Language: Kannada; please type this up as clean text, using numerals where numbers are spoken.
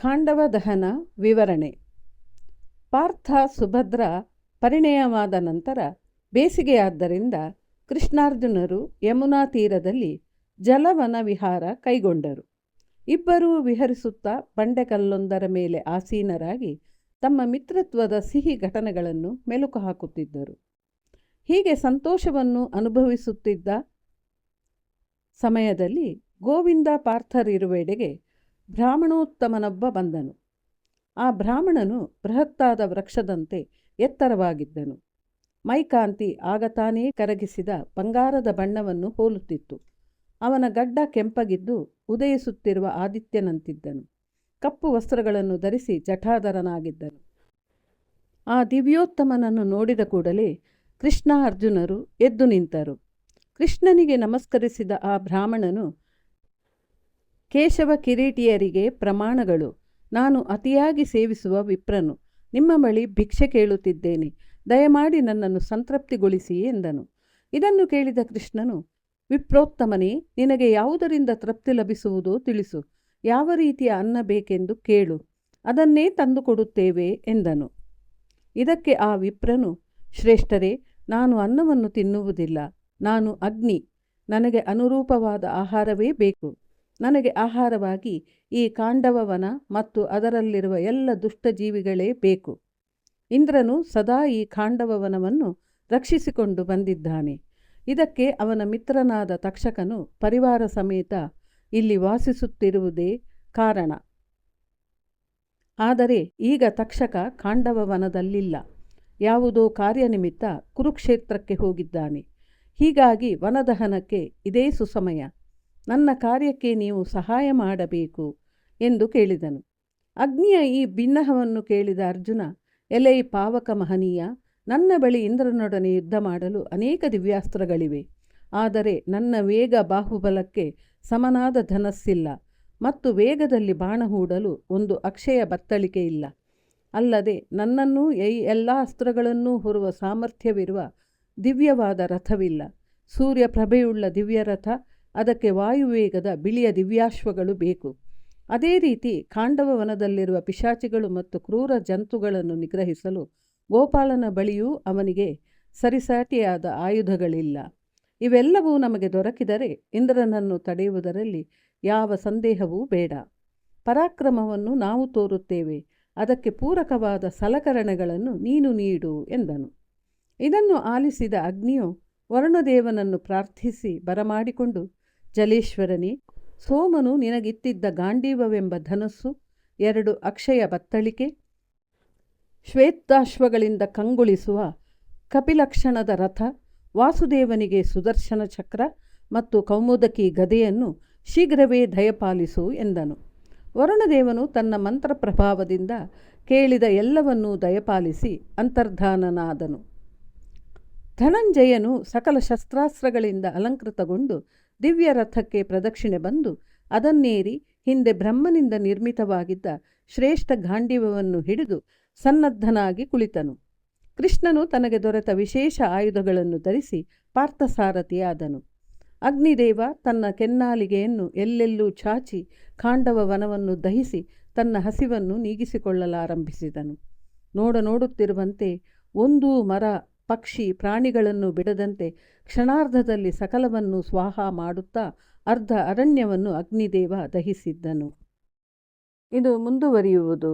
ಖಾಂಡವ ದಹನ ವಿವರಣೆ. ಪಾರ್ಥ ಸುಭದ್ರ ಪರಿಣಯವಾದ ನಂತರ ಬೇಸಿಗೆಯಾದ್ದರಿಂದ ಕೃಷ್ಣಾರ್ಜುನರು ಯಮುನಾ ತೀರದಲ್ಲಿ ಜಲವನ ವಿಹಾರ ಕೈಗೊಂಡರು. ಇಬ್ಬರೂ ವಿಹರಿಸುತ್ತಾ ಬಂಡೆಕಲ್ಲೊಂದರ ಮೇಲೆ ಆಸೀನರಾಗಿ ತಮ್ಮ ಮಿತ್ರತ್ವದ ಸಿಹಿ ಘಟನೆಗಳನ್ನು ಮೆಲುಕು ಹಾಕುತ್ತಿದ್ದರು. ಹೀಗೆ ಸಂತೋಷವನ್ನು ಅನುಭವಿಸುತ್ತಿದ್ದ ಸಮಯದಲ್ಲಿ ಗೋವಿಂದ ಪಾರ್ಥರಿರುವೆಡೆಗೆ ಬ್ರಾಹ್ಮಣೋತ್ತಮನೊಬ್ಬ ಬಂದನು. ಆ ಬ್ರಾಹ್ಮಣನು ಬೃಹತ್ತಾದ ವೃಕ್ಷದಂತೆ ಎತ್ತರವಾಗಿದ್ದನು. ಮೈಕಾಂತಿ ಆಗ ತಾನೇ ಕರಗಿಸಿದ ಬಂಗಾರದ ಬಣ್ಣವನ್ನು ಹೋಲುತ್ತಿತ್ತು. ಅವನ ಗಡ್ಡ ಕೆಂಪಗಿದ್ದು ಉದಯಿಸುತ್ತಿರುವ ಆದಿತ್ಯನಂತಿದ್ದನು. ಕಪ್ಪು ವಸ್ತ್ರಗಳನ್ನು ಧರಿಸಿ ಜಟಾಧರನಾಗಿದ್ದನು. ಆ ದಿವ್ಯೋತ್ತಮನನ್ನು ನೋಡಿದ ಕೂಡಲೇ ಕೃಷ್ಣ ಅರ್ಜುನರು ಎದ್ದು ನಿಂತರು. ಕೃಷ್ಣನಿಗೆ ನಮಸ್ಕರಿಸಿದ ಆ ಬ್ರಾಹ್ಮಣನು, ಕೇಶವ ಕಿರೀಟಿಯರಿಗೆ ಪ್ರಮಾಣಗಳು. ನಾನು ಅತಿಯಾಗಿ ಸೇವಿಸುವ ವಿಪ್ರನು. ನಿಮ್ಮ ಬಳಿ ಭಿಕ್ಷೆ ಕೇಳುತ್ತಿದ್ದೇನೆ. ದಯಮಾಡಿ ನನ್ನನ್ನು ಸಂತೃಪ್ತಿಗೊಳಿಸಿ ಎಂದನು. ಇದನ್ನು ಕೇಳಿದ ಕೃಷ್ಣನು, ವಿಪ್ರೋತ್ತಮನೇ, ನಿನಗೆ ಯಾವುದರಿಂದ ತೃಪ್ತಿ ಲಭಿಸುವುದೋ ತಿಳಿಸು. ಯಾವ ರೀತಿಯ ಅನ್ನ ಬೇಕೆಂದು ಕೇಳು, ಅದನ್ನೇ ತಂದುಕೊಡುತ್ತೇವೆ ಎಂದನು. ಇದಕ್ಕೆ ಆ ವಿಪ್ರನು, ಶ್ರೇಷ್ಠರೇ, ನಾನು ಅನ್ನವನ್ನು ತಿನ್ನುವುದಿಲ್ಲ. ನಾನು ಅಗ್ನಿ. ನನಗೆ ಅನುರೂಪವಾದ ಆಹಾರವೇ ಬೇಕು. ನನಗೆ ಆಹಾರವಾಗಿ ಈ ಖಾಂಡವವನ ಮತ್ತು ಅದರಲ್ಲಿರುವ ಎಲ್ಲ ದುಷ್ಟಜೀವಿಗಳೇ ಬೇಕು. ಇಂದ್ರನು ಸದಾ ಈ ಖಾಂಡವವನವನ್ನು ರಕ್ಷಿಸಿಕೊಂಡು ಬಂದಿದ್ದಾನೆ. ಇದಕ್ಕೆ ಅವನ ಮಿತ್ರನಾದ ತಕ್ಷಕನು ಪರಿವಾರ ಸಮೇತ ಇಲ್ಲಿ ವಾಸಿಸುತ್ತಿರುವುದೇ ಕಾರಣ. ಆದರೆ ಈಗ ತಕ್ಷಕ ಖಾಂಡವವನದಲ್ಲಿಲ್ಲ. ಯಾವುದೋ ಕಾರ್ಯನಿಮಿತ್ತ ಕುರುಕ್ಷೇತ್ರಕ್ಕೆ ಹೋಗಿದ್ದಾನೆ. ಹೀಗಾಗಿ ವನದಹನಕ್ಕೆ ಇದೇ ಸುಸಮಯ. ನನ್ನ ಕಾರ್ಯಕ್ಕೆ ನೀವು ಸಹಾಯ ಮಾಡಬೇಕು ಎಂದು ಕೇಳಿದನು. ಅಗ್ನಿಯ ಈ ಬಿನ್ನಹವನ್ನು ಕೇಳಿದ ಅರ್ಜುನ, ಎಲೈ ಪಾವಕ ಮಹನೀಯ, ನನ್ನ ಬಳಿ ಇಂದ್ರನೊಡನೆ ಯುದ್ಧ ಮಾಡಲು ಅನೇಕ ದಿವ್ಯಾಸ್ತ್ರಗಳಿವೆ. ಆದರೆ ನನ್ನ ವೇಗ ಬಾಹುಬಲಕ್ಕೆ ಸಮನಾದ ಧನಸ್ಸಿಲ್ಲ ಮತ್ತು ವೇಗದಲ್ಲಿ ಬಾಣ ಹೂಡಲು ಒಂದು ಅಕ್ಷಯ ಬತ್ತಳಿಕೆ ಇಲ್ಲ. ಅಲ್ಲದೆ ನನ್ನನ್ನೂ ಈ ಎಲ್ಲ ಅಸ್ತ್ರಗಳನ್ನೂ ಹೊರುವ ಸಾಮರ್ಥ್ಯವಿರುವ ದಿವ್ಯವಾದ ರಥವಿಲ್ಲ. ಸೂರ್ಯ ಪ್ರಭೆಯುಳ್ಳ ದಿವ್ಯರಥ, ಅದಕ್ಕೆ ವಾಯುವೇಗದ ಬಿಳಿಯ ದಿವ್ಯಾಶ್ವಗಳು ಬೇಕು. ಅದೇ ರೀತಿ ಖಾಂಡವವನದಲ್ಲಿರುವ ಪಿಶಾಚಿಗಳು ಮತ್ತು ಕ್ರೂರ ಜಂತುಗಳನ್ನು ನಿಗ್ರಹಿಸಲು ಗೋಪಾಲನ ಬಳಿಯೂ ಅವನಿಗೆ ಸರಿಸಾಟಿಯಾದ ಆಯುಧಗಳಿಲ್ಲ. ಇವೆಲ್ಲವೂ ನಮಗೆ ದೊರಕಿದರೆ ಇಂದ್ರನನ್ನು ತಡೆಯುವುದರಲ್ಲಿ ಯಾವ ಸಂದೇಹವೂ ಬೇಡ. ಪರಾಕ್ರಮವನ್ನು ನಾವು ತೋರುತ್ತೇವೆ. ಅದಕ್ಕೆ ಪೂರಕವಾದ ಸಲಕರಣೆಗಳನ್ನು ನೀನು ನೀಡು ಎಂದನು. ಇದನ್ನು ಆಲಿಸಿದ ಅಗ್ನಿಯು ವರುಣದೇವನನ್ನು ಪ್ರಾರ್ಥಿಸಿ ಬರಮಾಡಿಕೊಂಡು, ಜಲೇಶ್ವರನೇ, ಸೋಮನು ನಿನಗಿತ್ತಿದ್ದ ಗಾಂಡೀವವೆಂಬ ಧನಸ್ಸು, 2 ಅಕ್ಷಯ ಬತ್ತಳಿಕೆ, ಶ್ವೇತಾಶ್ವಗಳಿಂದ ಕಂಗೊಳಿಸುವ ಕಪಿಲಕ್ಷಣದ ರಥ, ವಾಸುದೇವನಿಗೆ ಸುದರ್ಶನ ಚಕ್ರ ಮತ್ತು ಕೌಮುದಕಿ ಗದೆಯನ್ನು ಶೀಘ್ರವೇ ದಯಪಾಲಿಸು ಎಂದನು. ವರುಣದೇವನು ತನ್ನ ಮಂತ್ರ ಪ್ರಭಾವದಿಂದ ಕೇಳಿದ ಎಲ್ಲವನ್ನೂ ದಯಪಾಲಿಸಿ ಅಂತರ್ಧಾನನಾದನು. ಧನಂಜಯನು ಸಕಲ ಶಸ್ತ್ರಾಸ್ತ್ರಗಳಿಂದ ಅಲಂಕೃತಗೊಂಡು ದಿವ್ಯ ರಥಕ್ಕೆ ಪ್ರದಕ್ಷಿಣೆ ಬಂದು ಅದನ್ನೇರಿ ಹಿಂದೆ ಬ್ರಹ್ಮನಿಂದ ನಿರ್ಮಿತವಾಗಿದ್ದ ಶ್ರೇಷ್ಠ ಗಾಂಡೀವವನ್ನು ಹಿಡಿದು ಸನ್ನದ್ಧನಾಗಿ ಕುಳಿತನು. ಕೃಷ್ಣನು ತನಗೆ ದೊರೆತ ವಿಶೇಷ ಆಯುಧಗಳನ್ನು ಧರಿಸಿ ಪಾರ್ಥಸಾರಥಿಯಾದನು. ಅಗ್ನಿದೇವ ತನ್ನ ಕೆನ್ನಾಲಿಗೆಯನ್ನು ಎಲ್ಲೆಲ್ಲೂ ಚಾಚಿ ಖಾಂಡವ ವನವನ್ನು ದಹಿಸಿ ತನ್ನ ಹಸಿವನ್ನು ನೀಗಿಸಿಕೊಳ್ಳಲಾರಂಭಿಸಿದನು. ನೋಡುತ್ತಿರುವಂತೆ ಒಂದೂ ಮರ, ಪಕ್ಷಿ, ಪ್ರಾಣಿಗಳನ್ನು ಬಿಡದಂತೆ ಕ್ಷಣಾರ್ಧದಲ್ಲಿ ಸಕಲವನ್ನು ಸ್ವಾಹ ಮಾಡುತ್ತಾ ಅರ್ಧ ಅರಣ್ಯವನ್ನು ಅಗ್ನಿದೇವ ದಹಿಸಿದ್ದನು. ಇದು ಮುಂದುವರಿಯುವುದು.